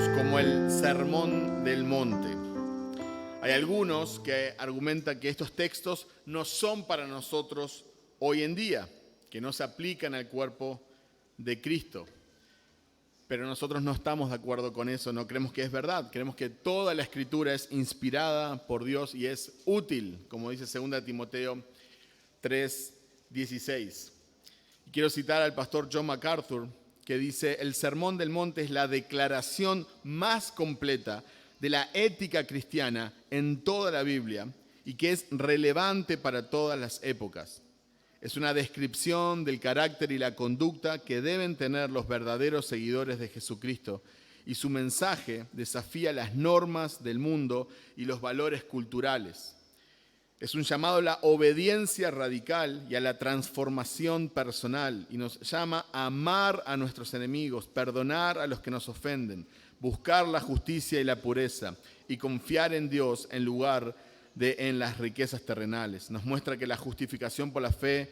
conocidos como el Sermón del Monte. Hay algunos que argumentan que estos textos no son para nosotros hoy en día, que no se aplican al cuerpo de Cristo. Pero nosotros no estamos de acuerdo con eso, no creemos que es verdad. Creemos que toda la Escritura es inspirada por Dios y es útil, como dice 2 Timoteo 3:16. Y quiero citar al pastor John MacArthur, que dice: el Sermón del Monte es la declaración más completa de la ética cristiana en toda la Biblia y que es relevante para todas las épocas. Es una descripción del carácter y la conducta que deben tener los verdaderos seguidores de Jesucristo, y su mensaje desafía las normas del mundo y los valores culturales. Es un llamado a la obediencia radical y a la transformación personal, y nos llama a amar a nuestros enemigos, perdonar a los que nos ofenden, buscar la justicia y la pureza y confiar en Dios en lugar de en las riquezas terrenales. Nos muestra que la justificación por la fe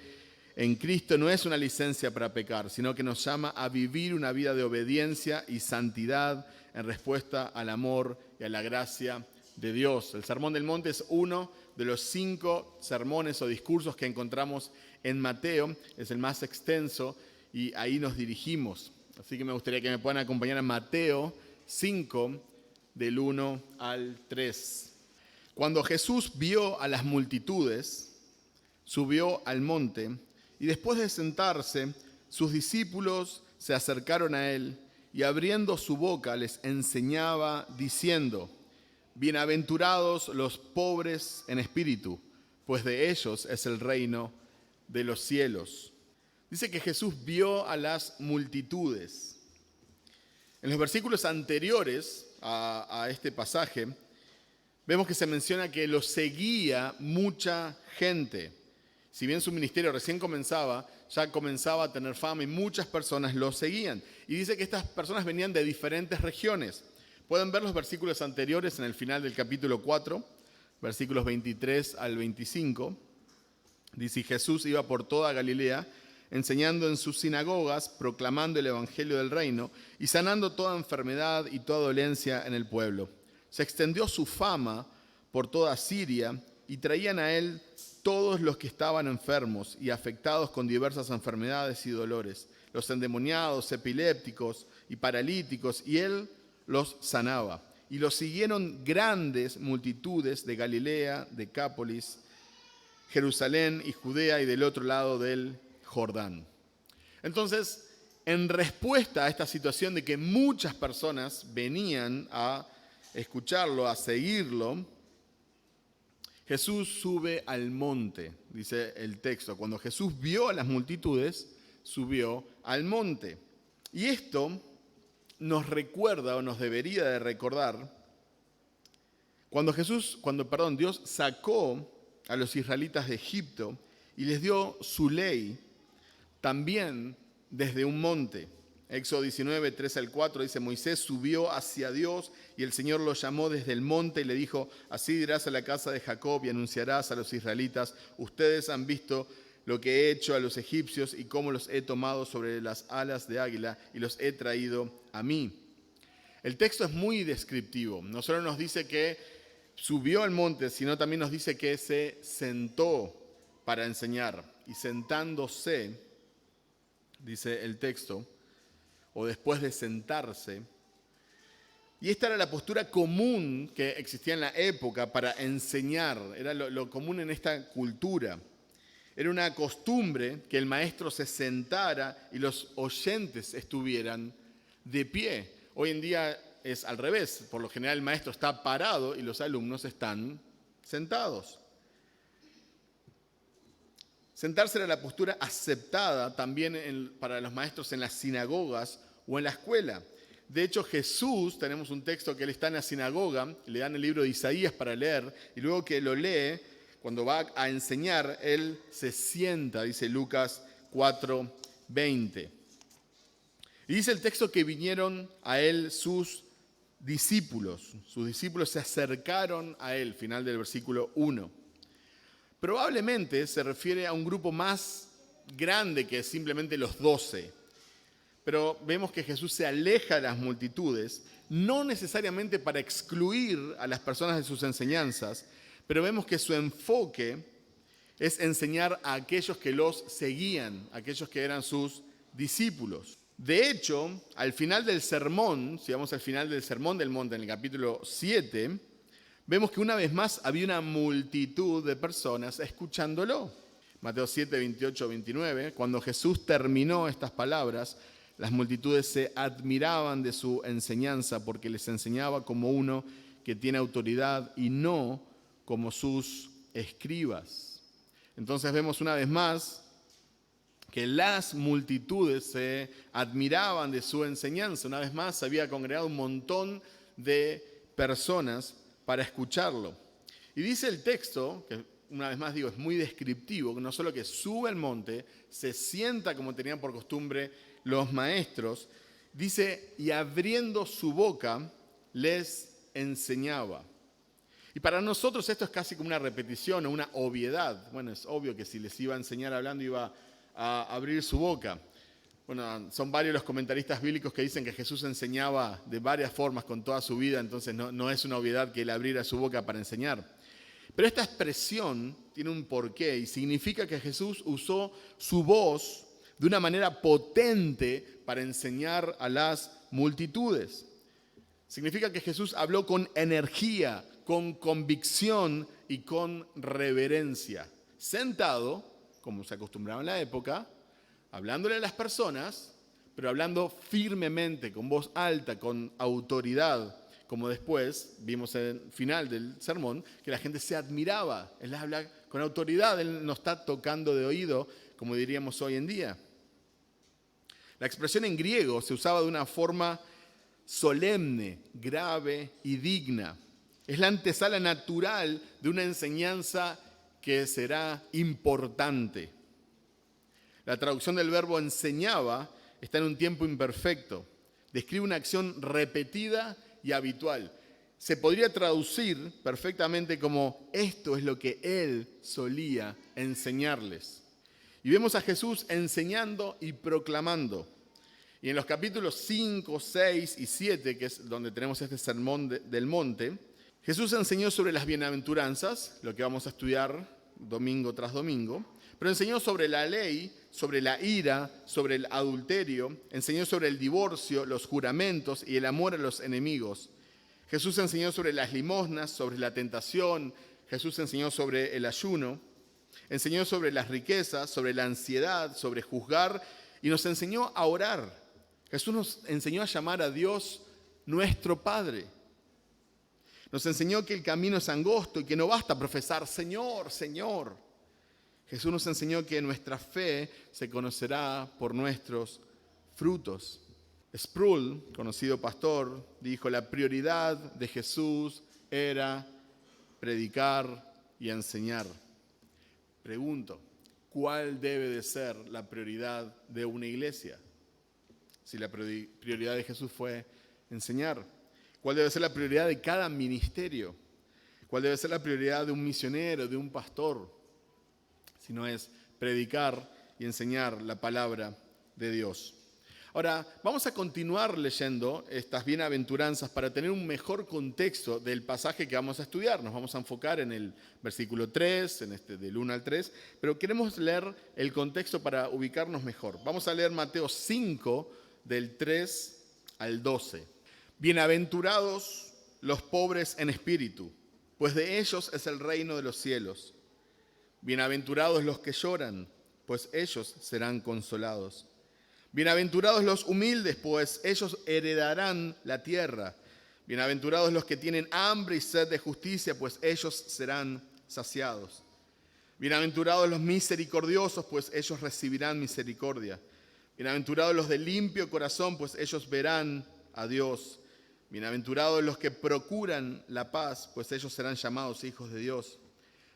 en Cristo no es una licencia para pecar, sino que nos llama a vivir una vida de obediencia y santidad en respuesta al amor y a la gracia de Dios. El Sermón del Monte es uno de los 5 sermones o discursos que encontramos en Mateo. Es el más extenso y ahí nos dirigimos. Así que me gustaría que me puedan acompañar a Mateo 5, del 1 al 3. Cuando Jesús vio a las multitudes, subió al monte y después de sentarse, sus discípulos se acercaron a él y abriendo su boca les enseñaba diciendo: bienaventurados los pobres en espíritu, pues de ellos es el reino de los cielos. Dice que Jesús vio a las multitudes. En los versículos anteriores a este pasaje, vemos que se menciona que lo seguía mucha gente. Si bien su ministerio recién comenzaba, ya comenzaba a tener fama y muchas personas lo seguían. Y dice que estas personas venían de diferentes regiones. Pueden ver los versículos anteriores en el final del capítulo 4, versículos 23 al 25. Dice: y Jesús iba por toda Galilea, enseñando en sus sinagogas, proclamando el evangelio del reino y sanando toda enfermedad y toda dolencia en el pueblo. Se extendió su fama por toda Siria y traían a él todos los que estaban enfermos y afectados con diversas enfermedades y dolores, los endemoniados, epilépticos y paralíticos, y él los sanaba. Y los siguieron grandes multitudes de Galilea, Decápolis, Jerusalén y Judea y del otro lado del Jordán. Entonces, en respuesta a esta situación de que muchas personas venían a escucharlo, a seguirlo, Jesús sube al monte, dice el texto. Cuando Jesús vio a las multitudes, subió al monte. Y esto nos recuerda, o nos debería de recordar, cuando Dios sacó a los israelitas de Egipto y les dio su ley, también desde un monte. Éxodo 19, 3 al 4 dice: Moisés subió hacia Dios y el Señor lo llamó desde el monte y le dijo: así dirás a la casa de Jacob y anunciarás a los israelitas: ustedes han visto lo que he hecho a los egipcios y cómo los he tomado sobre las alas de águila y los he traído a mí. El texto es muy descriptivo. No solo nos dice que subió al monte, sino también nos dice que se sentó para enseñar. Y sentándose, dice el texto, o después de sentarse. Y esta era la postura común que existía en la época para enseñar. Era lo común en esta cultura. Era una costumbre que el maestro se sentara y los oyentes estuvieran de pie. Hoy en día es al revés. Por lo general el maestro está parado y los alumnos están sentados. Sentarse era la postura aceptada también para los maestros en las sinagogas o en la escuela. De hecho, Jesús, tenemos un texto que él está en la sinagoga, le dan el libro de Isaías para leer, y luego que lo lee, cuando va a enseñar, él se sienta, dice Lucas 4:20. Y dice el texto que vinieron a él sus discípulos se acercaron a él, final del versículo 1. Probablemente se refiere a un grupo más grande que simplemente los 12. Pero vemos que Jesús se aleja de las multitudes, no necesariamente para excluir a las personas de sus enseñanzas, pero vemos que su enfoque es enseñar a aquellos que los seguían, aquellos que eran sus discípulos. De hecho, al final del sermón, si vamos al final del Sermón del Monte, en el capítulo 7, vemos que una vez más había una multitud de personas escuchándolo. Mateo 7, 28, 29, cuando Jesús terminó estas palabras, las multitudes se admiraban de su enseñanza porque les enseñaba como uno que tiene autoridad y no como sus escribas. Entonces vemos una vez más que las multitudes se admiraban de su enseñanza. Una vez más se había congregado un montón de personas para escucharlo. Y dice el texto, que una vez más digo, es muy descriptivo, que no solo que sube al monte, se sienta como tenían por costumbre los maestros, dice, y abriendo su boca les enseñaba. Y para nosotros esto es casi como una repetición o una obviedad. Bueno, es obvio que si les iba a enseñar hablando iba a abrir su boca. Bueno, son varios los comentaristas bíblicos que dicen que Jesús enseñaba de varias formas con toda su vida, entonces no es una obviedad que él abriera su boca para enseñar. Pero esta expresión tiene un porqué y significa que Jesús usó su voz de una manera potente para enseñar a las multitudes. Significa que Jesús habló con energía, con convicción y con reverencia. Sentado, como se acostumbraba en la época, hablándole a las personas, pero hablando firmemente, con voz alta, con autoridad, como después vimos en el final del sermón, que la gente se admiraba. Él habla con autoridad, él no está tocando de oído, como diríamos hoy en día. La expresión en griego se usaba de una forma solemne, grave y digna. Es la antesala natural de una enseñanza que será importante. La traducción del verbo enseñaba está en un tiempo imperfecto. Describe una acción repetida y habitual. Se podría traducir perfectamente como esto es lo que él solía enseñarles. Y vemos a Jesús enseñando y proclamando. Y en los capítulos 5, 6 y 7, que es donde tenemos este sermón del monte, Jesús enseñó sobre las bienaventuranzas, lo que vamos a estudiar domingo tras domingo, pero enseñó sobre la ley, sobre la ira, sobre el adulterio, enseñó sobre el divorcio, los juramentos y el amor a los enemigos. Jesús enseñó sobre las limosnas, sobre la tentación, Jesús enseñó sobre el ayuno, enseñó sobre las riquezas, sobre la ansiedad, sobre juzgar y nos enseñó a orar. Jesús nos enseñó a llamar a Dios nuestro Padre. Nos enseñó que el camino es angosto y que no basta profesar Señor, Señor. Jesús nos enseñó que nuestra fe se conocerá por nuestros frutos. Sproul, conocido pastor, dijo, la prioridad de Jesús era predicar y enseñar. Pregunto, ¿cuál debe de ser la prioridad de una iglesia? Si la prioridad de Jesús fue enseñar. ¿Cuál debe ser la prioridad de cada ministerio? ¿Cuál debe ser la prioridad de un misionero, de un pastor? Si no es predicar y enseñar la palabra de Dios. Ahora, vamos a continuar leyendo estas bienaventuranzas para tener un mejor contexto del pasaje que vamos a estudiar. Nos vamos a enfocar en el versículo 3, del 1 al 3, pero queremos leer el contexto para ubicarnos mejor. Vamos a leer Mateo 5, del 3 al 12. Bienaventurados los pobres en espíritu, pues de ellos es el reino de los cielos. Bienaventurados los que lloran, pues ellos serán consolados. Bienaventurados los humildes, pues ellos heredarán la tierra. Bienaventurados los que tienen hambre y sed de justicia, pues ellos serán saciados. Bienaventurados los misericordiosos, pues ellos recibirán misericordia. Bienaventurados los de limpio corazón, pues ellos verán a Dios. Bienaventurados los que procuran la paz, pues ellos serán llamados hijos de Dios.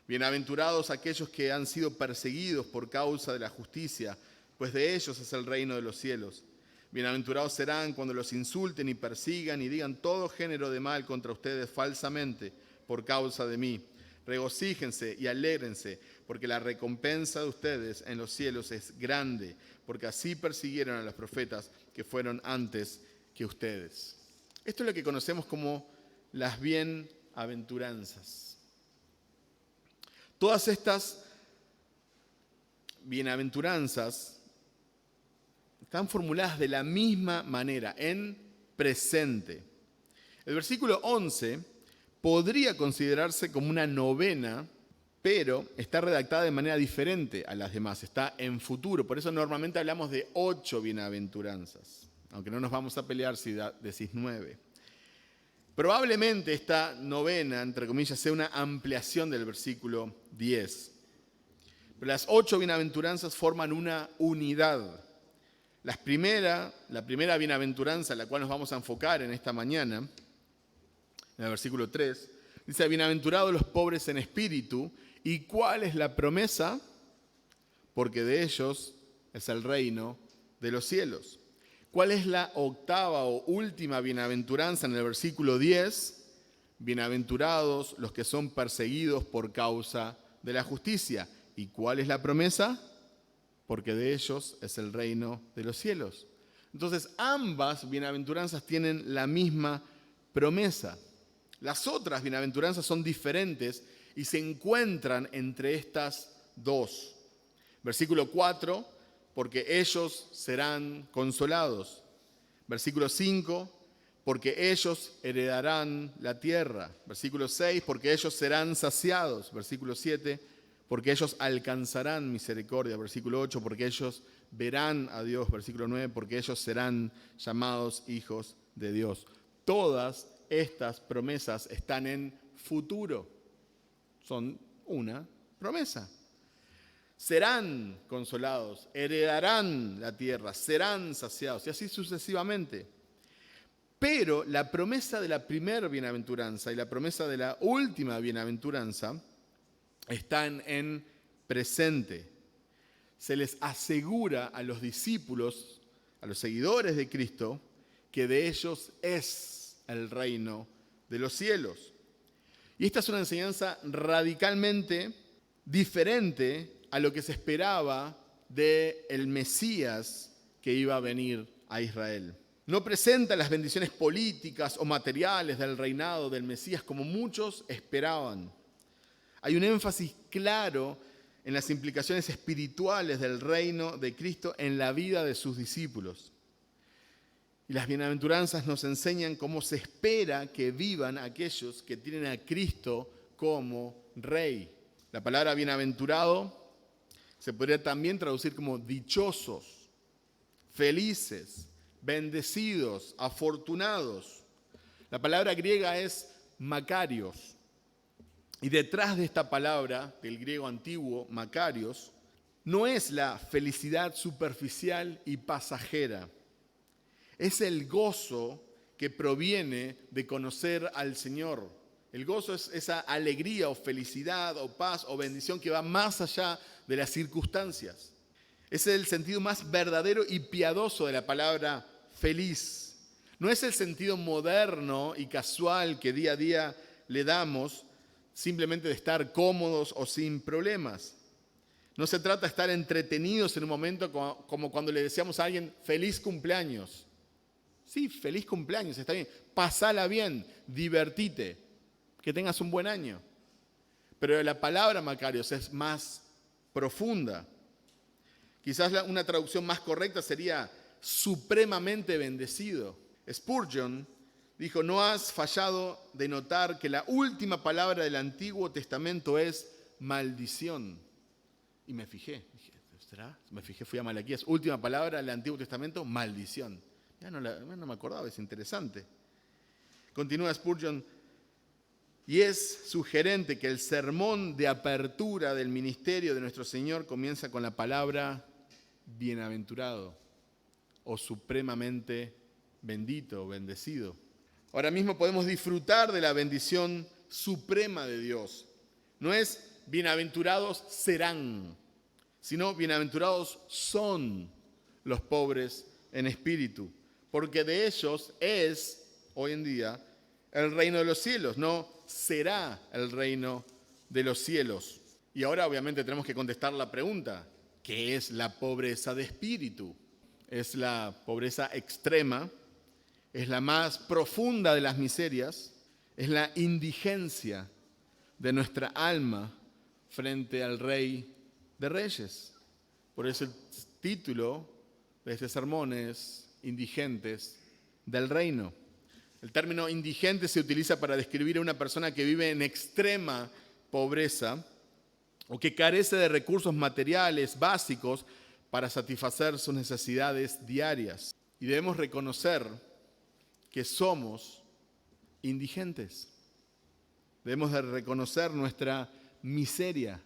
Bienaventurados aquellos que han sido perseguidos por causa de la justicia, pues de ellos es el reino de los cielos. Bienaventurados serán cuando los insulten y persigan y digan todo género de mal contra ustedes falsamente por causa de mí. Regocíjense y alégrense, porque la recompensa de ustedes en los cielos es grande, porque así persiguieron a los profetas que fueron antes que ustedes. Esto es lo que conocemos como las bienaventuranzas. Todas estas bienaventuranzas están formuladas de la misma manera, en presente. El versículo 11 podría considerarse como una novena, pero está redactada de manera diferente a las demás, está en futuro. Por eso normalmente hablamos de 8 bienaventuranzas, aunque no nos vamos a pelear si decís 9. Probablemente esta novena, entre comillas, sea una ampliación del versículo 10. Pero las 8 bienaventuranzas forman una unidad. La primera bienaventuranza, en la cual nos vamos a enfocar en esta mañana, en el versículo 3, dice: bienaventurados los pobres en espíritu. ¿Y cuál es la promesa? Porque de ellos es el reino de los cielos. ¿Cuál es la octava o última bienaventuranza en el versículo 10? Bienaventurados los que son perseguidos por causa de la justicia. ¿Y cuál es la promesa? Porque de ellos es el reino de los cielos. Entonces, ambas bienaventuranzas tienen la misma promesa. Las otras bienaventuranzas son diferentes y se encuentran entre estas dos. Versículo 4, porque ellos serán consolados. Versículo 5, porque ellos heredarán la tierra. Versículo 6, porque ellos serán saciados. Versículo 7, porque ellos alcanzarán misericordia. Versículo 8, porque ellos verán a Dios. Versículo 9, porque ellos serán llamados hijos de Dios. Todas estas promesas están en futuro. Son una promesa. Serán consolados, heredarán la tierra, serán saciados y así sucesivamente. Pero la promesa de la primera bienaventuranza y la promesa de la última bienaventuranza están en presente. Se les asegura a los discípulos, a los seguidores de Cristo, que de ellos es el reino de los cielos. Y esta es una enseñanza radicalmente diferente a lo que se esperaba del Mesías que iba a venir a Israel. No presenta las bendiciones políticas o materiales del reinado del Mesías como muchos esperaban. Hay un énfasis claro en las implicaciones espirituales del reino de Cristo en la vida de sus discípulos. Y las bienaventuranzas nos enseñan cómo se espera que vivan aquellos que tienen a Cristo como Rey. La palabra bienaventurado se podría también traducir como dichosos, felices, bendecidos, afortunados. La palabra griega es makarios. Y detrás de esta palabra, del griego antiguo, makarios, no es la felicidad superficial y pasajera. Es el gozo que proviene de conocer al Señor. El gozo es esa alegría o felicidad o paz o bendición que va más allá de las circunstancias. Es el sentido más verdadero y piadoso de la palabra feliz. No es el sentido moderno y casual que día a día le damos simplemente de estar cómodos o sin problemas. No se trata de estar entretenidos en un momento como cuando le decíamos a alguien feliz cumpleaños. Sí, feliz cumpleaños, está bien. Pasala bien, divertite, que tengas un buen año. Pero la palabra makarios es más profunda. Quizás una traducción más correcta sería supremamente bendecido. Spurgeon dijo: no has fallado de notar que la última palabra del Antiguo Testamento es maldición. Y me fijé, ¿será? Me fijé, fui a Malaquías, última palabra del Antiguo Testamento, maldición. Ya no me acordaba, es interesante. Continúa Spurgeon: y es sugerente que el sermón de apertura del ministerio de nuestro Señor comienza con la palabra bienaventurado o supremamente bendito o bendecido. Ahora mismo podemos disfrutar de la bendición suprema de Dios. No es bienaventurados serán, sino bienaventurados son los pobres en espíritu, porque de ellos es hoy en día el reino de los cielos, no será el reino de los cielos. Y ahora obviamente tenemos que contestar la pregunta, ¿qué es la pobreza de espíritu? Es la pobreza extrema, es la más profunda de las miserias, es la indigencia de nuestra alma frente al Rey de Reyes. Por eso el título de este sermón es Indigentes del Reino. El término indigente se utiliza para describir a una persona que vive en extrema pobreza o que carece de recursos materiales básicos para satisfacer sus necesidades diarias. Y debemos reconocer que somos indigentes. Debemos de reconocer nuestra miseria.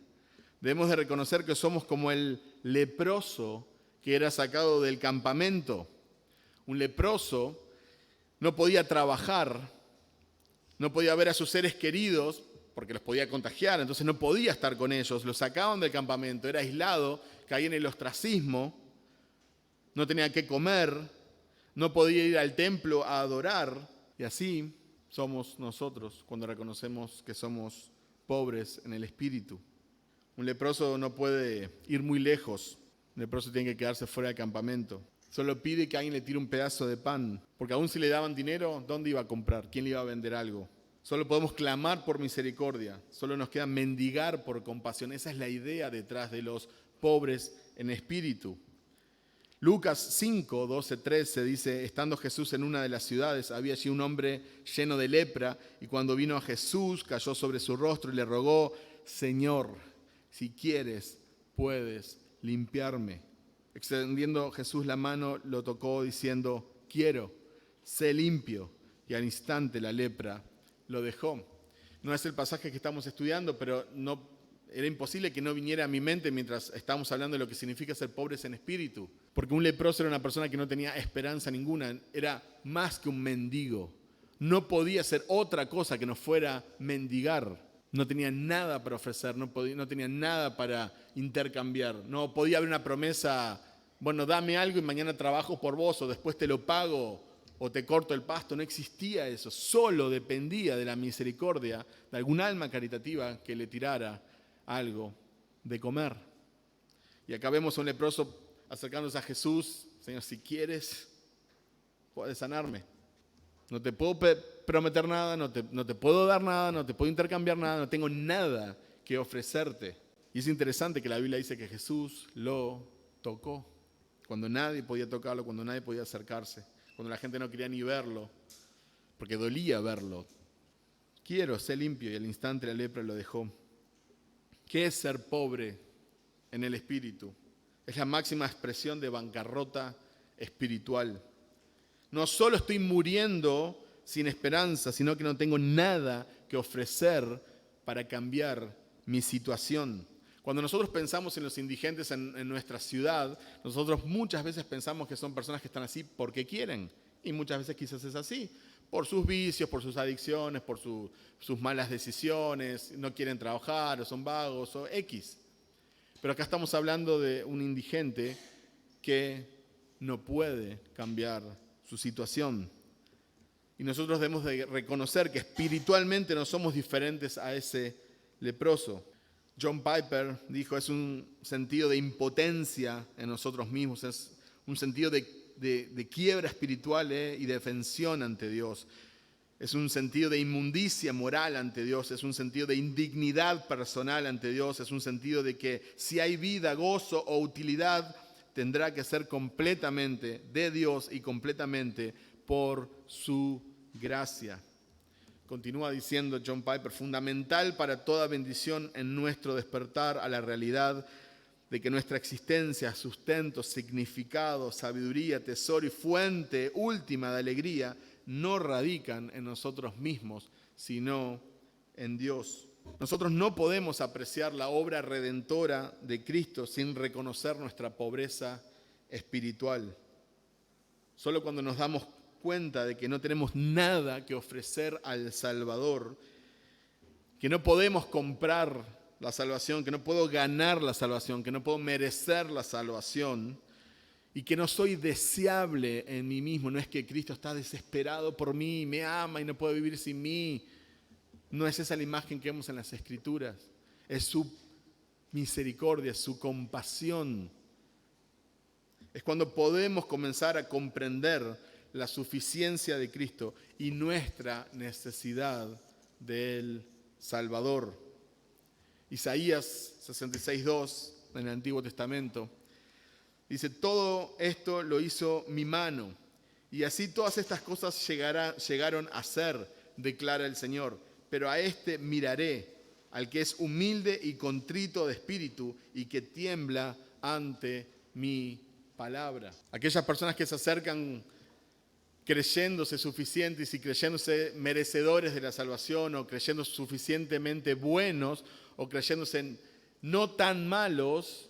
Debemos de reconocer que somos como el leproso que era sacado del campamento. Un leproso no podía trabajar, no podía ver a sus seres queridos porque los podía contagiar, entonces no podía estar con ellos. Lo sacaban del campamento, era aislado, caía en el ostracismo, no tenía qué comer, no podía ir al templo a adorar. Y así somos nosotros cuando reconocemos que somos pobres en el espíritu. Un leproso no puede ir muy lejos, un leproso tiene que quedarse fuera del campamento. Solo pide que alguien le tire un pedazo de pan, porque aún si le daban dinero, ¿dónde iba a comprar? ¿Quién le iba a vender algo? Solo podemos clamar por misericordia, solo nos queda mendigar por compasión. Esa es la idea detrás de los pobres en espíritu. Lucas 5, 12, 13 dice, estando Jesús en una de las ciudades, había allí un hombre lleno de lepra, y cuando vino a Jesús, cayó sobre su rostro y le rogó, Señor, si quieres, puedes limpiarme. Extendiendo Jesús la mano, lo tocó diciendo, quiero, sé limpio. Y al instante la lepra lo dejó. No es el pasaje que estamos estudiando, pero era imposible que no viniera a mi mente mientras estábamos hablando de lo que significa ser pobres en espíritu. Porque un leproso era una persona que no tenía esperanza ninguna, era más que un mendigo. No podía ser otra cosa que no fuera mendigar. No tenía nada para ofrecer, no tenía nada para intercambiar. No podía haber una promesa, bueno, dame algo y mañana trabajo por vos o después te lo pago o te corto el pasto. No existía eso. Solo dependía de la misericordia de algún alma caritativa que le tirara algo de comer. Y acá vemos a un leproso acercándose a Jesús. Señor, si quieres, puedes sanarme. No te puedo prometer nada, no te puedo dar nada, no te puedo intercambiar nada, no tengo nada que ofrecerte. Y es interesante que la Biblia dice que Jesús lo tocó, cuando nadie podía tocarlo, cuando nadie podía acercarse, cuando la gente no quería ni verlo, porque dolía verlo. Quiero ser limpio, y al instante la lepra lo dejó. ¿Qué es ser pobre en el espíritu? Es la máxima expresión de bancarrota espiritual. No solo estoy muriendo sin esperanza, sino que no tengo nada que ofrecer para cambiar mi situación. Cuando nosotros pensamos en los indigentes en nuestra ciudad, nosotros muchas veces pensamos que son personas que están así porque quieren. Y muchas veces quizás es así, por sus vicios, por sus adicciones, por sus malas decisiones, no quieren trabajar o son vagos o X. Pero acá estamos hablando de un indigente que no puede cambiar su situación. Y nosotros debemos de reconocer que espiritualmente no somos diferentes a ese leproso. John Piper dijo, es un sentido de impotencia en nosotros mismos, es un sentido de quiebra espiritual y de defensión ante Dios. Es un sentido de inmundicia moral ante Dios, es un sentido de indignidad personal ante Dios, es un sentido de que si hay vida, gozo o utilidad, tendrá que ser completamente de Dios y completamente por su gracia. Continúa diciendo John Piper, fundamental para toda bendición en nuestro despertar a la realidad de que nuestra existencia, sustento, significado, sabiduría, tesoro y fuente última de alegría no radican en nosotros mismos, sino en Dios. Nosotros no podemos apreciar la obra redentora de Cristo sin reconocer nuestra pobreza espiritual. Solo cuando nos damos cuenta de que no tenemos nada que ofrecer al Salvador, que no podemos comprar la salvación, que no puedo ganar la salvación, que no puedo merecer la salvación y que no soy deseable en mí mismo. No es que Cristo está desesperado por mí, me ama y no puede vivir sin mí. No es esa la imagen que vemos en las Escrituras. Es su misericordia, su compasión. Es cuando podemos comenzar a comprender la suficiencia de Cristo y nuestra necesidad del Salvador. Isaías 66:2 en el Antiguo Testamento dice: todo esto lo hizo mi mano, y así todas estas cosas llegaron a ser, declara el Señor. Pero a este miraré, al que es humilde y contrito de espíritu y que tiembla ante mi palabra. Aquellas personas que se acercan creyéndose suficientes y creyéndose merecedores de la salvación, o creyendo suficientemente buenos, o creyéndose no tan malos,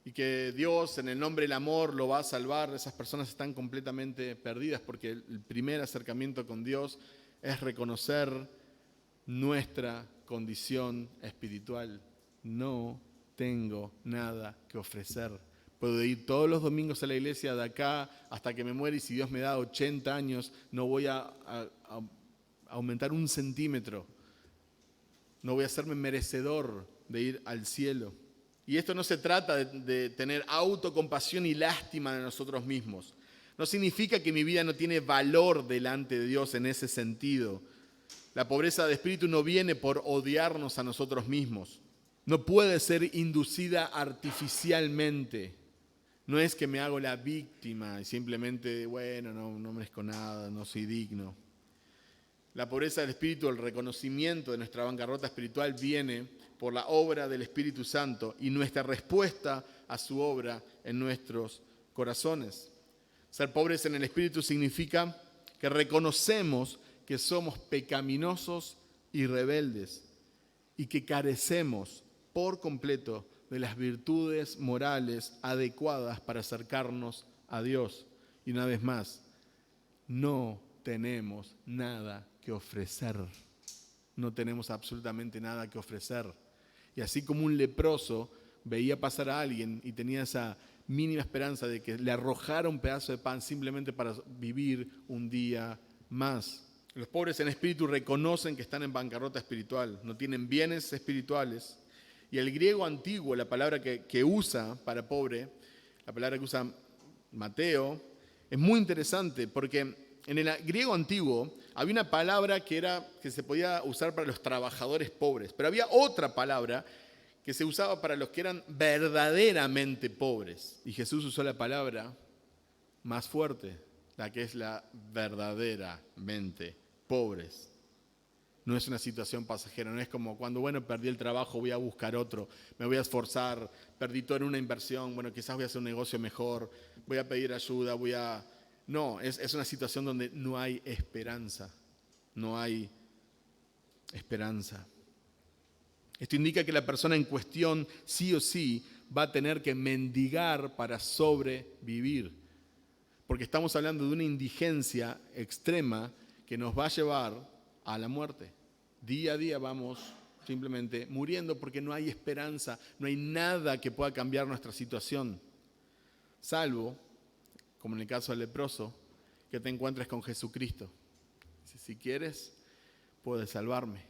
y que Dios en el nombre del amor lo va a salvar, esas personas están completamente perdidas, porque el primer acercamiento con Dios es reconocer nuestra condición espiritual. No tengo nada que ofrecer. Puedo ir todos los domingos a la iglesia de acá hasta que me muera, y si Dios me da 80 años, no voy a aumentar un centímetro. No voy a hacerme merecedor de ir al cielo. Y esto no se trata de tener autocompasión y lástima de nosotros mismos. No significa que mi vida no tiene valor delante de Dios en ese sentido. La pobreza de espíritu no viene por odiarnos a nosotros mismos. No puede ser inducida artificialmente. No es que me hago la víctima y simplemente, bueno, no merezco nada, no soy digno. La pobreza del espíritu, el reconocimiento de nuestra bancarrota espiritual, viene por la obra del Espíritu Santo y nuestra respuesta a su obra en nuestros corazones. Ser pobres en el espíritu significa que reconocemos que somos pecaminosos y rebeldes y que carecemos por completo de las virtudes morales adecuadas para acercarnos a Dios. Y una vez más, no tenemos nada que ofrecer. No tenemos absolutamente nada que ofrecer. Y así como un leproso veía pasar a alguien y tenía esa mínima esperanza de que le arrojara un pedazo de pan simplemente para vivir un día más. Los pobres en espíritu reconocen que están en bancarrota espiritual, no tienen bienes espirituales. Y el griego antiguo, la palabra que usa para pobre, la palabra que usa Mateo, es muy interesante porque en el griego antiguo había una palabra que se podía usar para los trabajadores pobres, pero había otra palabra que se usaba para los que eran verdaderamente pobres. Y Jesús usó la palabra más fuerte, la que es la verdaderamente pobres. No es una situación pasajera, no es como cuando, bueno, perdí el trabajo, voy a buscar otro, me voy a esforzar, perdí todo en una inversión, bueno, quizás voy a hacer un negocio mejor, voy a pedir ayuda, No, es una situación donde no hay esperanza, no hay esperanza. Esto indica que la persona en cuestión sí o sí va a tener que mendigar para sobrevivir, porque estamos hablando de una indigencia extrema que nos va a llevar a la muerte. Día a día vamos simplemente muriendo porque no hay esperanza, no hay nada que pueda cambiar nuestra situación, salvo, como en el caso del leproso, que te encuentres con Jesucristo. Si quieres, puedes salvarme.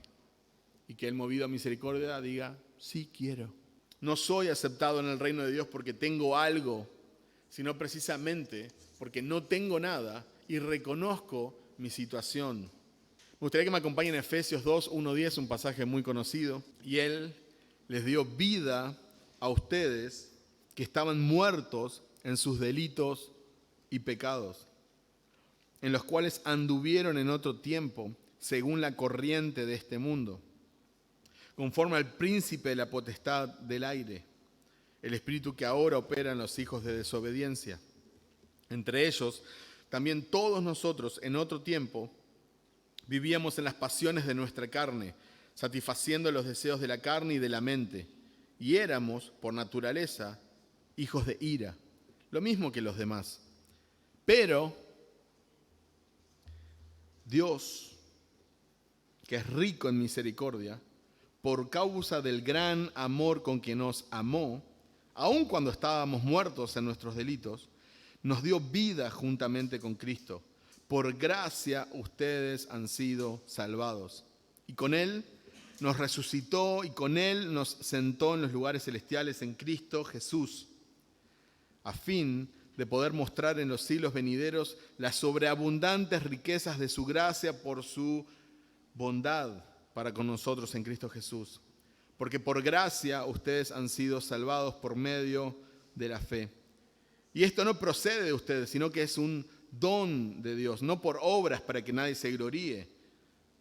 Y que Él, movido a misericordia, diga, sí quiero. No soy aceptado en el reino de Dios porque tengo algo, sino precisamente porque no tengo nada y reconozco mi situación. Me gustaría que me acompañen en Efesios 2, 1, 10, un pasaje muy conocido. Y Él les dio vida a ustedes que estaban muertos en sus delitos y pecados, en los cuales anduvieron en otro tiempo, según la corriente de este mundo, conforme al príncipe de la potestad del aire, el espíritu que ahora opera en los hijos de desobediencia. Entre ellos, también todos nosotros en otro tiempo vivíamos en las pasiones de nuestra carne, satisfaciendo los deseos de la carne y de la mente, y éramos, por naturaleza, hijos de ira, lo mismo que los demás. Pero Dios, que es rico en misericordia, por causa del gran amor con que nos amó, aun cuando estábamos muertos en nuestros delitos, nos dio vida juntamente con Cristo. Por gracia ustedes han sido salvados. Y con Él nos resucitó y con Él nos sentó en los lugares celestiales en Cristo Jesús, a fin de poder mostrar en los siglos venideros las sobreabundantes riquezas de su gracia por su bondad para con nosotros en Cristo Jesús. Porque por gracia ustedes han sido salvados por medio de la fe. Y esto no procede de ustedes, sino que es un don de Dios, no por obras para que nadie se gloríe,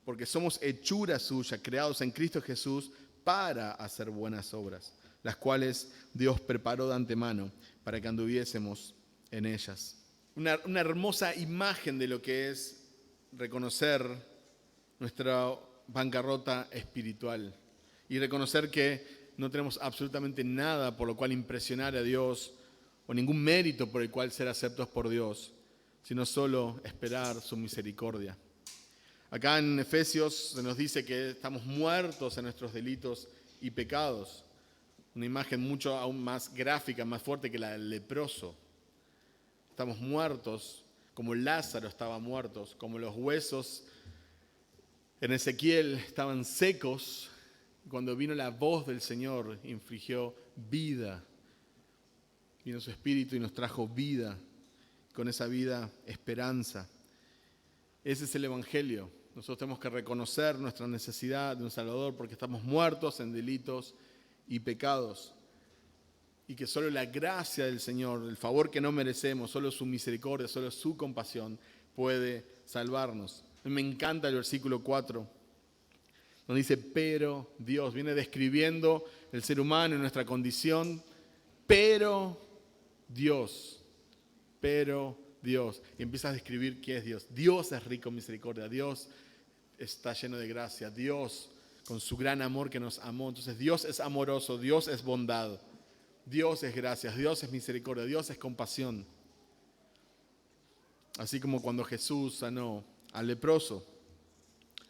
porque somos hechura suya, creados en Cristo Jesús para hacer buenas obras, las cuales Dios preparó de antemano para que anduviésemos en ellas. Una hermosa imagen de lo que es reconocer nuestra bancarrota espiritual y reconocer que no tenemos absolutamente nada por lo cual impresionar a Dios o ningún mérito por el cual ser aceptos por Dios, sino solo esperar su misericordia. Acá en Efesios se nos dice que estamos muertos en nuestros delitos y pecados. Una imagen mucho aún más gráfica, más fuerte que la del leproso. Estamos muertos como Lázaro estaba muerto, como los huesos en Ezequiel estaban secos. Cuando vino la voz del Señor, infligió vida. Vino su Espíritu y nos trajo vida. Con esa vida, esperanza. Ese es el Evangelio. Nosotros tenemos que reconocer nuestra necesidad de un Salvador porque estamos muertos en delitos y pecados. Y que solo la gracia del Señor, el favor que no merecemos, solo su misericordia, solo su compasión puede salvarnos. Me encanta el versículo 4, donde dice, pero Dios, viene describiendo el ser humano y nuestra condición, pero Dios. Y empieza a describir quién es Dios. Dios es rico en misericordia, Dios está lleno de gracia, Dios con su gran amor que nos amó. Entonces Dios es amoroso, Dios es bondad, Dios es gracia, Dios es misericordia, Dios es compasión. Así como cuando Jesús sanó al leproso,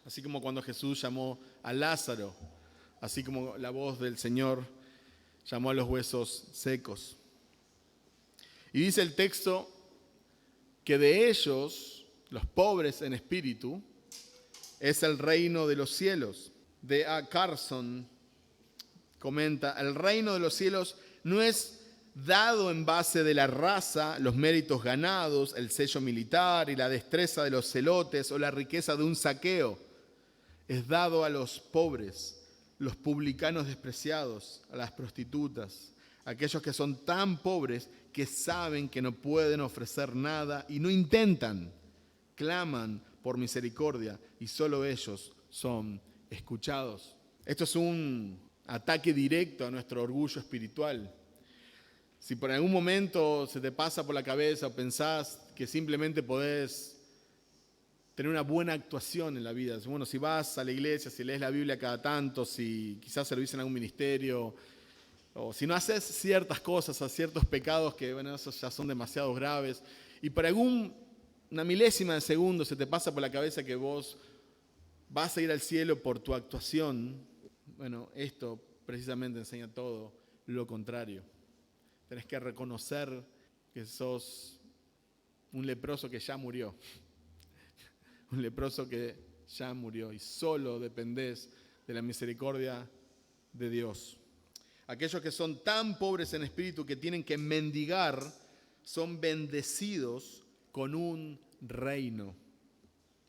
así como cuando Jesús llamó a Lázaro, así como la voz del Señor llamó a los huesos secos. Y dice el texto que de ellos, los pobres en espíritu, es el reino de los cielos. D.A. Carson comenta, el reino de los cielos no es dado en base de la raza, los méritos ganados, el sello militar y la destreza de los celotes o la riqueza de un saqueo. Es dado a los pobres, los publicanos despreciados, a las prostitutas, aquellos que son tan pobres que saben que no pueden ofrecer nada y no intentan, claman por misericordia y solo ellos son escuchados. Esto es un ataque directo a nuestro orgullo espiritual. Si por algún momento se te pasa por la cabeza o pensás que simplemente podés tener una buena actuación en la vida, bueno, si vas a la iglesia, si lees la Biblia cada tanto, si quizás servís en algún ministerio, o si no haces ciertas cosas, a ciertos pecados que, bueno, esos ya son demasiado graves, y por una milésima de segundo se te pasa por la cabeza que vos vas a ir al cielo por tu actuación, bueno, esto precisamente enseña todo lo contrario. Tenés que reconocer que sos un leproso que ya murió. Un leproso que ya murió y solo dependés de la misericordia de Dios. Aquellos que son tan pobres en espíritu que tienen que mendigar son bendecidos con un reino.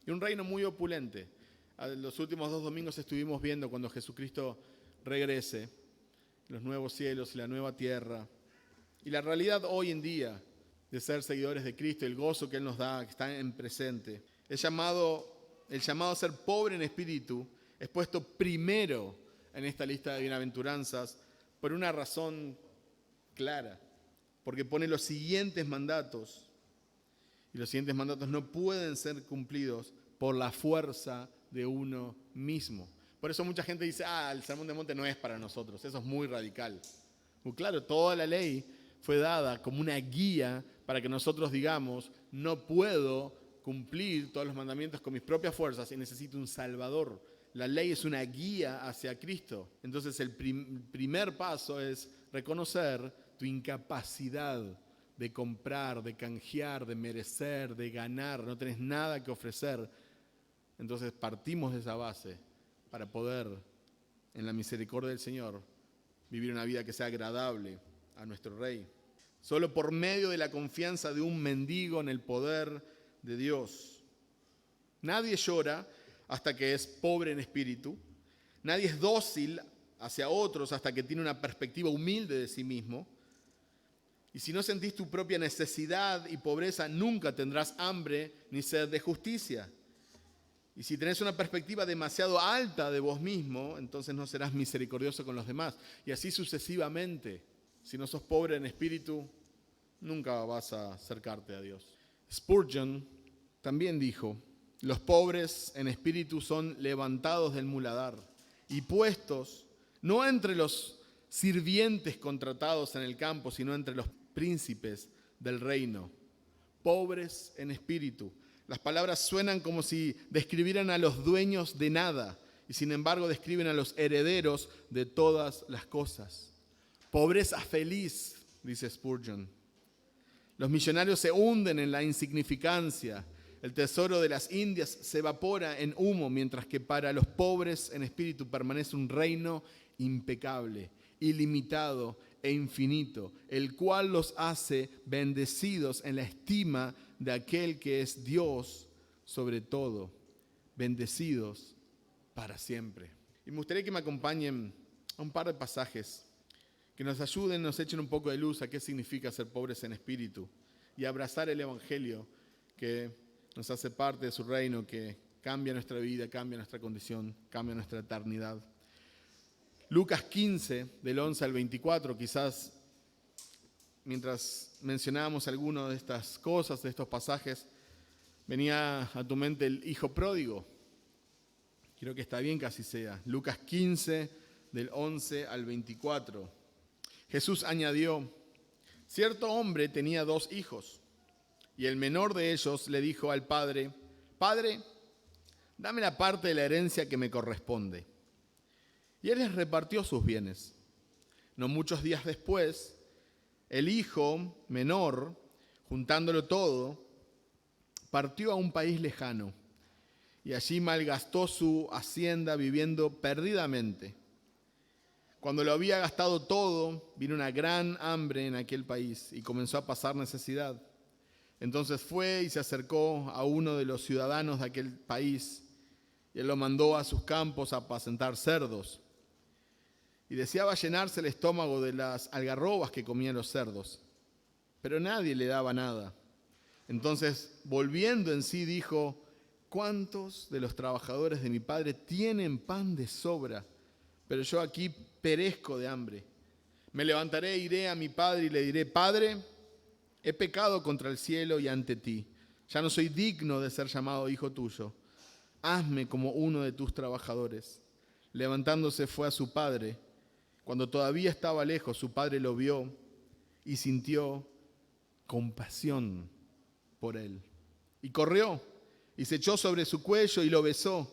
Y un reino muy opulente. Los últimos 2 domingos estuvimos viendo cuando Jesucristo regrese, los nuevos cielos y la nueva tierra. Y la realidad hoy en día de ser seguidores de Cristo, el gozo que Él nos da, que está en presente. El llamado a ser pobre en espíritu es puesto primero en esta lista de bienaventuranzas por una razón clara, porque pone los siguientes mandatos, y los siguientes mandatos no pueden ser cumplidos por la fuerza de uno mismo. Por eso mucha gente dice, el Sermón del Monte no es para nosotros, eso es muy radical. Muy claro, toda la ley fue dada como una guía para que nosotros digamos, no puedo cumplir todos los mandamientos con mis propias fuerzas y necesito un Salvador. La ley es una guía hacia Cristo. Entonces el primer paso es reconocer tu incapacidad de comprar, de canjear, de merecer, de ganar. No tenés nada que ofrecer. Entonces partimos de esa base para poder, en la misericordia del Señor, vivir una vida que sea agradable a nuestro Rey. Solo por medio de la confianza de un mendigo en el poder de Dios. Nadie llora hasta que es pobre en espíritu. Nadie es dócil hacia otros hasta que tiene una perspectiva humilde de sí mismo. Y si no sentís tu propia necesidad y pobreza, nunca tendrás hambre ni sed de justicia. Y si tenés una perspectiva demasiado alta de vos mismo, entonces no serás misericordioso con los demás. Y así sucesivamente. Si no sos pobre en espíritu, nunca vas a acercarte a Dios. Spurgeon también dijo: los pobres en espíritu son levantados del muladar y puestos no entre los sirvientes contratados en el campo, sino entre los príncipes del reino. Pobres en espíritu. Las palabras suenan como si describieran a los dueños de nada y sin embargo describen a los herederos de todas las cosas. Pobreza feliz, dice Spurgeon. Los millonarios se hunden en la insignificancia. El tesoro de las Indias se evapora en humo, mientras que para los pobres en espíritu permanece un reino impecable, ilimitado e infinito, el cual los hace bendecidos en la estima de aquel que es Dios sobre todo, bendecidos para siempre. Y me gustaría que me acompañen a un par de pasajes que nos ayuden, nos echen un poco de luz a qué significa ser pobres en espíritu y abrazar el Evangelio que nos hace parte de su reino, que cambia nuestra vida, cambia nuestra condición, cambia nuestra eternidad. Lucas 15, del 11 al 24, quizás mientras mencionábamos algunas de estas cosas, de estos pasajes, venía a tu mente el hijo pródigo. Creo que está bien que así sea. Lucas 15, del 11 al 24. Jesús añadió: cierto hombre tenía 2 hijos, y el menor de ellos le dijo al padre: Padre, dame la parte de la herencia que me corresponde. Y él les repartió sus bienes. No muchos días después, el hijo menor, juntándolo todo, partió a un país lejano y allí malgastó su hacienda viviendo perdidamente. Cuando lo había gastado todo, vino una gran hambre en aquel país y comenzó a pasar necesidad. Entonces fue y se acercó a uno de los ciudadanos de aquel país y él lo mandó a sus campos a apacentar cerdos. Y deseaba llenarse el estómago de las algarrobas que comían los cerdos, pero nadie le daba nada. Entonces, volviendo en sí, dijo: ¿cuántos de los trabajadores de mi padre tienen pan de sobra? Pero yo aquí perezco de hambre. Me levantaré e iré a mi padre y le diré: Padre, he pecado contra el cielo y ante ti. Ya no soy digno de ser llamado hijo tuyo. Hazme como uno de tus trabajadores. Levantándose fue a su padre. Cuando todavía estaba lejos, su padre lo vio y sintió compasión por él. Y corrió y se echó sobre su cuello y lo besó.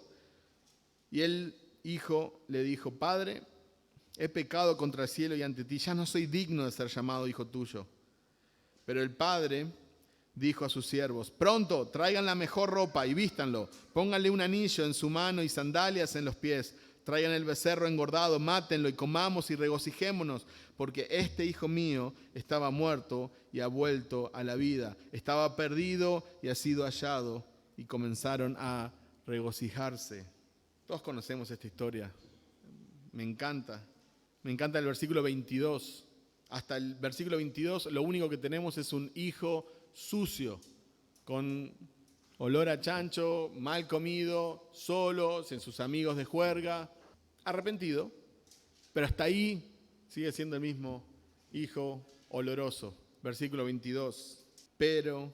Y el hijo le dijo: Padre, he pecado contra el cielo y ante ti. Ya no soy digno de ser llamado hijo tuyo. Pero el padre dijo a sus siervos: pronto, traigan la mejor ropa y vístanlo. Pónganle un anillo en su mano y sandalias en los pies. Traigan el becerro engordado, mátenlo y comamos y regocijémonos, porque este hijo mío estaba muerto y ha vuelto a la vida. Estaba perdido y ha sido hallado. Y comenzaron a regocijarse. Todos conocemos esta historia. Me encanta el versículo 22. Hasta el versículo 22 lo único que tenemos es un hijo sucio, con olor a chancho, mal comido, solo, sin sus amigos de juerga, arrepentido, pero hasta ahí sigue siendo el mismo hijo oloroso. Versículo 22. Pero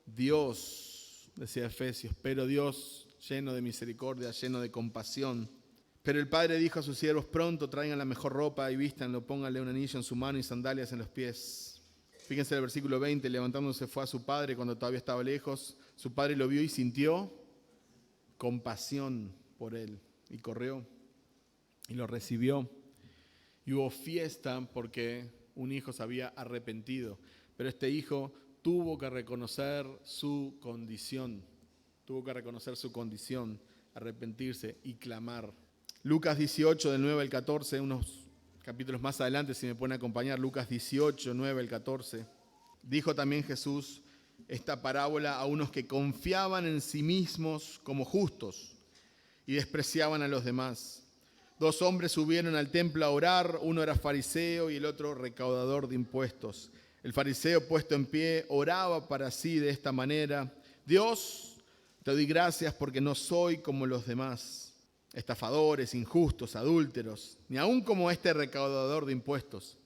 Dios, decía Efesios, pero Dios lleno de misericordia, lleno de compasión. Pero el padre dijo a sus siervos: pronto, traigan la mejor ropa y vístanlo, pónganle un anillo en su mano y sandalias en los pies. Fíjense el versículo 20, levantándose fue a su padre cuando todavía estaba lejos. Su padre lo vio y sintió compasión por él. Y corrió y lo recibió. Y hubo fiesta porque un hijo se había arrepentido. Pero este hijo tuvo que reconocer su condición. Tuvo que reconocer su condición, arrepentirse y clamar. Lucas 18, del 9 al 14, unos capítulos más adelante, si me pueden acompañar, Lucas 18, 9 al 14. Dijo también Jesús esta parábola a unos que confiaban en sí mismos como justos y despreciaban a los demás. 2 hombres subieron al templo a orar, uno era fariseo y el otro recaudador de impuestos. El fariseo, puesto en pie, oraba para sí de esta manera: Dios, te doy gracias porque no soy como los demás, estafadores, injustos, adúlteros, ni aun como este recaudador de impuestos.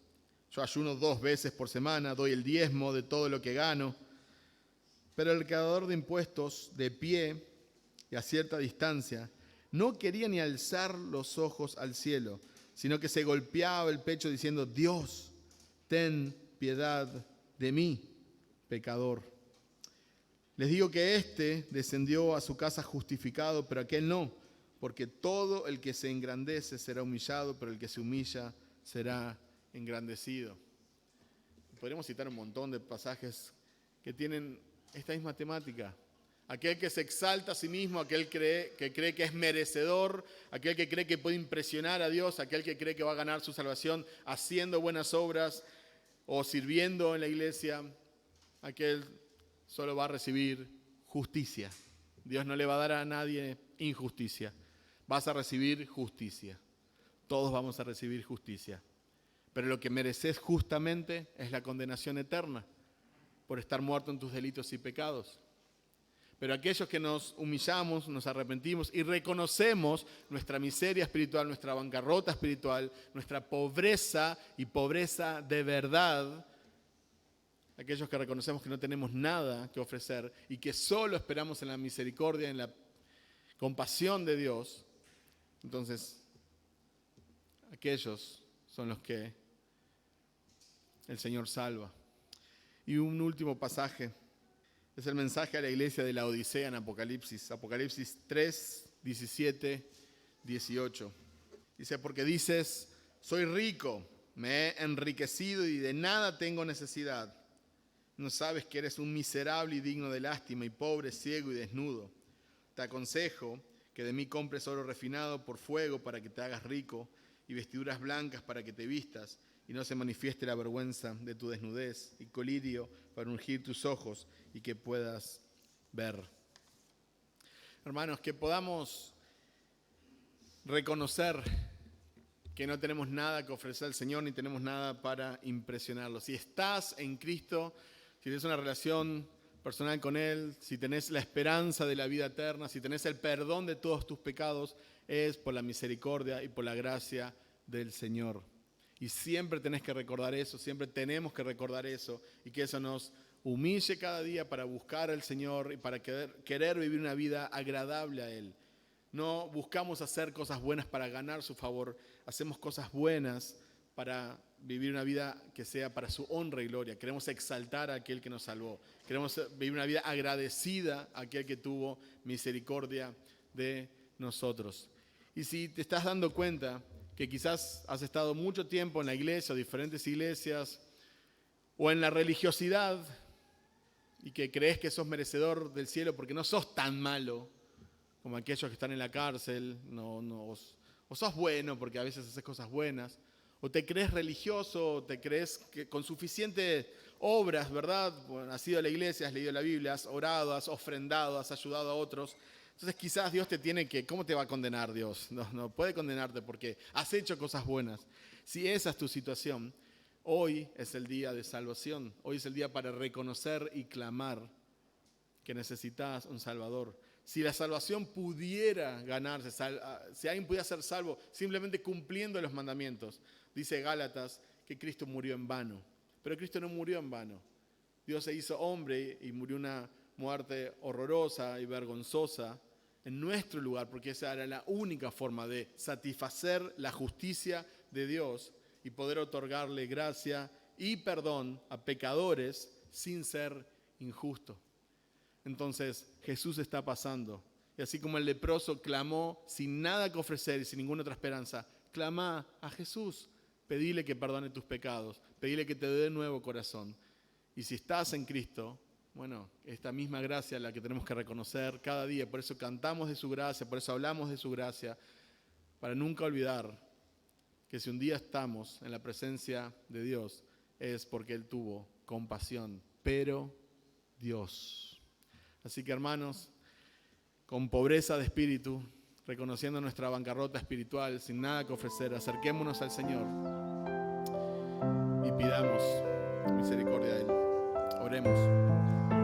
Yo ayuno 2 veces por semana, doy el diezmo de todo lo que gano. Pero el recaudador de impuestos, de pie y a cierta distancia, no quería ni alzar los ojos al cielo, sino que se golpeaba el pecho diciendo: Dios, ten piedad de mí, pecador. Les digo que éste descendió a su casa justificado, pero aquel no, porque todo el que se engrandece será humillado, pero el que se humilla será engrandecido. Podríamos citar un montón de pasajes que tienen esta misma temática. Aquel que se exalta a sí mismo, aquel que cree que es merecedor, aquel que cree que puede impresionar a Dios, aquel que cree que va a ganar su salvación haciendo buenas obras o sirviendo en la iglesia, aquel solo va a recibir justicia. Dios no le va a dar a nadie injusticia. Vas a recibir justicia. Todos vamos a recibir justicia. Pero lo que mereces justamente es la condenación eterna por estar muerto en tus delitos y pecados. Pero aquellos que nos humillamos, nos arrepentimos y reconocemos nuestra miseria espiritual, nuestra bancarrota espiritual, nuestra pobreza y pobreza de verdad, aquellos que reconocemos que no tenemos nada que ofrecer y que solo esperamos en la misericordia, en la compasión de Dios, entonces aquellos son los que el Señor salva. Y un último pasaje es el mensaje a la iglesia de la Odisea en Apocalipsis. Apocalipsis 3, 17, 18. Dice: porque dices, soy rico, me he enriquecido y de nada tengo necesidad. No sabes que eres un miserable y digno de lástima, y pobre, ciego y desnudo. Te aconsejo que de mí compres oro refinado por fuego para que te hagas rico, y vestiduras blancas para que te vistas, y no se manifieste la vergüenza de tu desnudez, y colirio para ungir tus ojos y que puedas ver. Hermanos, que podamos reconocer que no tenemos nada que ofrecer al Señor ni tenemos nada para impresionarlo. Si estás en Cristo, si tienes una relación personal con Él, si tenés la esperanza de la vida eterna, si tenés el perdón de todos tus pecados, es por la misericordia y por la gracia del Señor. Y siempre tenés que recordar eso, siempre tenemos que recordar eso, y que eso nos humille cada día para buscar al Señor y para querer vivir una vida agradable a Él. No buscamos hacer cosas buenas para ganar su favor, hacemos cosas buenas para vivir una vida que sea para su honra y gloria. Queremos exaltar a aquel que nos salvó, queremos vivir una vida agradecida a aquel que tuvo misericordia de nosotros. Y si te estás dando cuenta que quizás has estado mucho tiempo en la iglesia o diferentes iglesias o en la religiosidad y que crees que sos merecedor del cielo porque no sos tan malo como aquellos que están en la cárcel, o sos bueno porque a veces haces cosas buenas, o te crees religioso, o te crees que con suficientes obras, ¿verdad? Bueno, has ido a la iglesia, has leído la Biblia, has orado, has ofrendado, has ayudado a otros. Entonces quizás Dios te tiene que, ¿cómo te va a condenar Dios? No puede condenarte porque has hecho cosas buenas. Si esa es tu situación, hoy es el día de salvación. Hoy es el día para reconocer y clamar que necesitas un Salvador. Si la salvación pudiera ganarse, si alguien pudiera ser salvo simplemente cumpliendo los mandamientos, dice Gálatas que Cristo murió en vano. Pero Cristo no murió en vano. Dios se hizo hombre y murió una muerte horrorosa y vergonzosa en nuestro lugar, porque esa era la única forma de satisfacer la justicia de Dios y poder otorgarle gracia y perdón a pecadores sin ser injusto. Entonces Jesús está pasando, y así como el leproso clamó sin nada que ofrecer y sin ninguna otra esperanza, clama a Jesús, pedile que perdone tus pecados, pedile que te dé nuevo corazón. Y si estás en Cristo, bueno, esta misma gracia es la que tenemos que reconocer cada día. Por eso cantamos de su gracia, por eso hablamos de su gracia, para nunca olvidar que si un día estamos en la presencia de Dios, es porque Él tuvo compasión, pero Dios. Así que, hermanos, con pobreza de espíritu, reconociendo nuestra bancarrota espiritual, sin nada que ofrecer, acerquémonos al Señor y pidamos misericordia de Él. Oremos.